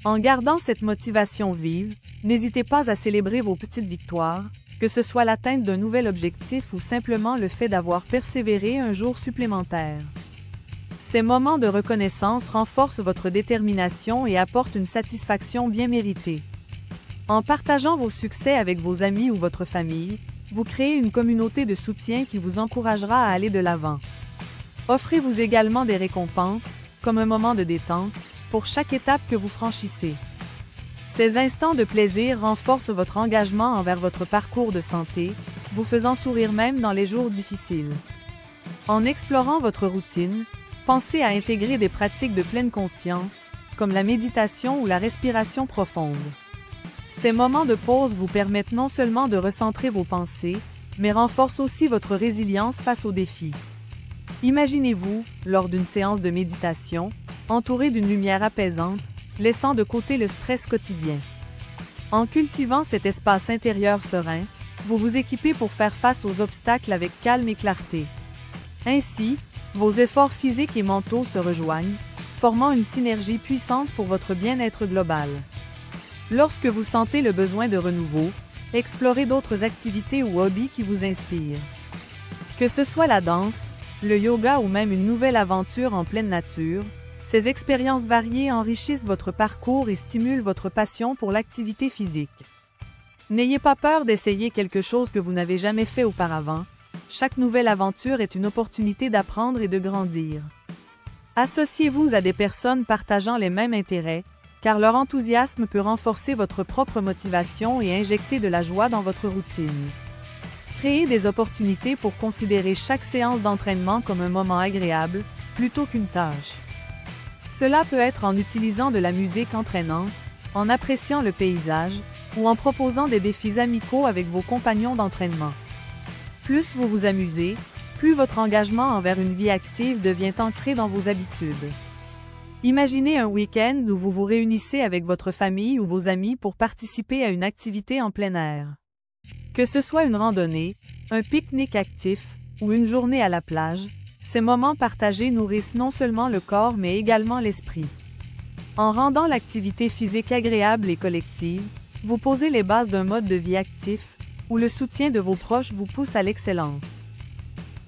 En gardant cette motivation vive, n'hésitez pas à célébrer vos petites victoires, que ce soit l'atteinte d'un nouvel objectif ou simplement le fait d'avoir persévéré un jour supplémentaire. Ces moments de reconnaissance renforcent votre détermination et apportent une satisfaction bien méritée. En partageant vos succès avec vos amis ou votre famille, vous créez une communauté de soutien qui vous encouragera à aller de l'avant. Offrez-vous également des récompenses, comme un moment de détente, pour chaque étape que vous franchissez. Ces instants de plaisir renforcent votre engagement envers votre parcours de santé, vous faisant sourire même dans les jours difficiles. En explorant votre routine, pensez à intégrer des pratiques de pleine conscience, comme la méditation ou la respiration profonde. Ces moments de pause vous permettent non seulement de recentrer vos pensées, mais renforcent aussi votre résilience face aux défis. Imaginez-vous, lors d'une séance de méditation, entouré d'une lumière apaisante, laissant de côté le stress quotidien. En cultivant cet espace intérieur serein, vous vous équipez pour faire face aux obstacles avec calme et clarté. Ainsi, vos efforts physiques et mentaux se rejoignent, formant une synergie puissante pour votre bien-être global. Lorsque vous sentez le besoin de renouveau, explorez d'autres activités ou hobbies qui vous inspirent. Que ce soit la danse, le yoga ou même une nouvelle aventure en pleine nature, ces expériences variées enrichissent votre parcours et stimulent votre passion pour l'activité physique. N'ayez pas peur d'essayer quelque chose que vous n'avez jamais fait auparavant. Chaque nouvelle aventure est une opportunité d'apprendre et de grandir. Associez-vous à des personnes partageant les mêmes intérêts, car leur enthousiasme peut renforcer votre propre motivation et injecter de la joie dans votre routine. Créez des opportunités pour considérer chaque séance d'entraînement comme un moment agréable, plutôt qu'une tâche. Cela peut être en utilisant de la musique entraînante, en appréciant le paysage, ou en proposant des défis amicaux avec vos compagnons d'entraînement. Plus vous vous amusez, plus votre engagement envers une vie active devient ancré dans vos habitudes. Imaginez un week-end où vous vous réunissez avec votre famille ou vos amis pour participer à une activité en plein air. Que ce soit une randonnée, un pique-nique actif ou une journée à la plage, ces moments partagés nourrissent non seulement le corps mais également l'esprit. En rendant l'activité physique agréable et collective, vous posez les bases d'un mode de vie actif, où le soutien de vos proches vous pousse à l'excellence.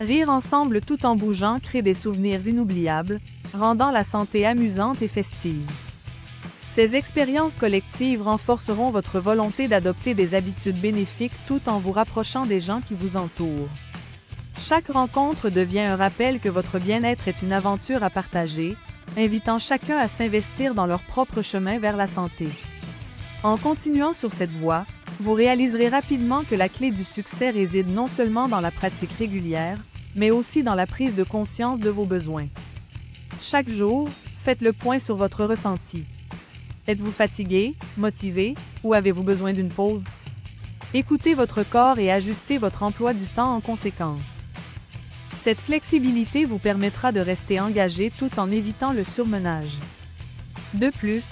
Rire ensemble tout en bougeant crée des souvenirs inoubliables, rendant la santé amusante et festive. Ces expériences collectives renforceront votre volonté d'adopter des habitudes bénéfiques tout en vous rapprochant des gens qui vous entourent. Chaque rencontre devient un rappel que votre bien-être est une aventure à partager, invitant chacun à s'investir dans leur propre chemin vers la santé. En continuant sur cette voie, vous réaliserez rapidement que la clé du succès réside non seulement dans la pratique régulière, mais aussi dans la prise de conscience de vos besoins. Chaque jour, faites le point sur votre ressenti. Êtes-vous fatigué, motivé, ou avez-vous besoin d'une pause? Écoutez votre corps et ajustez votre emploi du temps en conséquence. Cette flexibilité vous permettra de rester engagé tout en évitant le surmenage. De plus,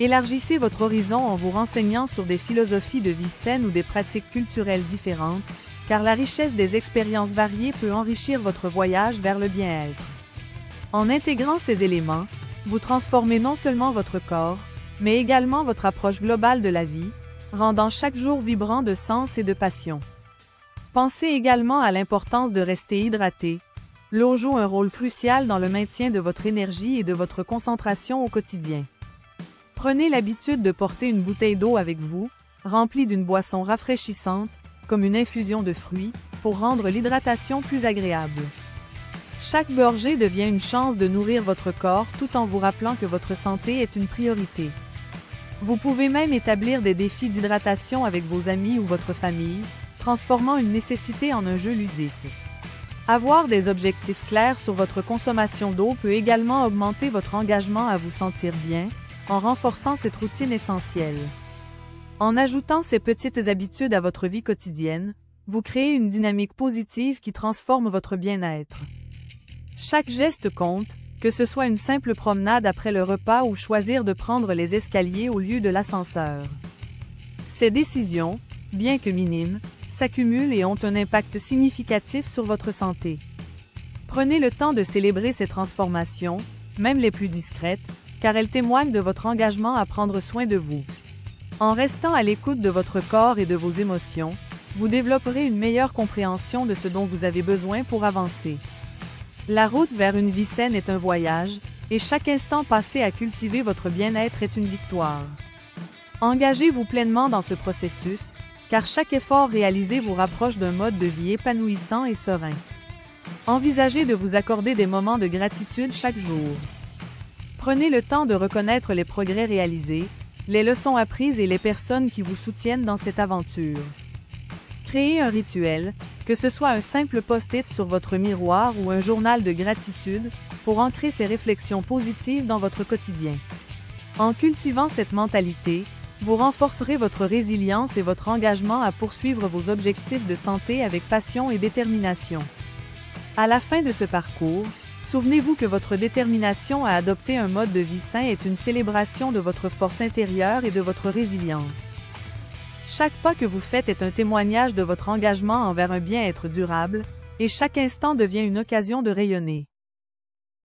élargissez votre horizon en vous renseignant sur des philosophies de vie saines ou des pratiques culturelles différentes, car la richesse des expériences variées peut enrichir votre voyage vers le bien-être. En intégrant ces éléments, vous transformez non seulement votre corps, mais également votre approche globale de la vie, rendant chaque jour vibrant de sens et de passion. Pensez également à l'importance de rester hydraté. L'eau joue un rôle crucial dans le maintien de votre énergie et de votre concentration au quotidien. Prenez l'habitude de porter une bouteille d'eau avec vous, remplie d'une boisson rafraîchissante, comme une infusion de fruits, pour rendre l'hydratation plus agréable. Chaque gorgée devient une chance de nourrir votre corps tout en vous rappelant que votre santé est une priorité. Vous pouvez même établir des défis d'hydratation avec vos amis ou votre famille, transformant une nécessité en un jeu ludique. Avoir des objectifs clairs sur votre consommation d'eau peut également augmenter votre engagement à vous sentir bien, en renforçant cette routine essentielle. En ajoutant ces petites habitudes à votre vie quotidienne, vous créez une dynamique positive qui transforme votre bien-être. Chaque geste compte, que ce soit une simple promenade après le repas ou choisir de prendre les escaliers au lieu de l'ascenseur. Ces décisions, bien que minimes, s'accumulent et ont un impact significatif sur votre santé. Prenez le temps de célébrer ces transformations, même les plus discrètes, car elles témoignent de votre engagement à prendre soin de vous. En restant à l'écoute de votre corps et de vos émotions, vous développerez une meilleure compréhension de ce dont vous avez besoin pour avancer. La route vers une vie saine est un voyage, et chaque instant passé à cultiver votre bien-être est une victoire. Engagez-vous pleinement dans ce processus, car chaque effort réalisé vous rapproche d'un mode de vie épanouissant et serein. Envisagez de vous accorder des moments de gratitude chaque jour. Prenez le temps de reconnaître les progrès réalisés, les leçons apprises et les personnes qui vous soutiennent dans cette aventure. Créez un rituel, que ce soit un simple post-it sur votre miroir ou un journal de gratitude, pour ancrer ces réflexions positives dans votre quotidien. En cultivant cette mentalité, vous renforcerez votre résilience et votre engagement à poursuivre vos objectifs de santé avec passion et détermination. À la fin de ce parcours, souvenez-vous que votre détermination à adopter un mode de vie sain est une célébration de votre force intérieure et de votre résilience. Chaque pas que vous faites est un témoignage de votre engagement envers un bien-être durable, et chaque instant devient une occasion de rayonner.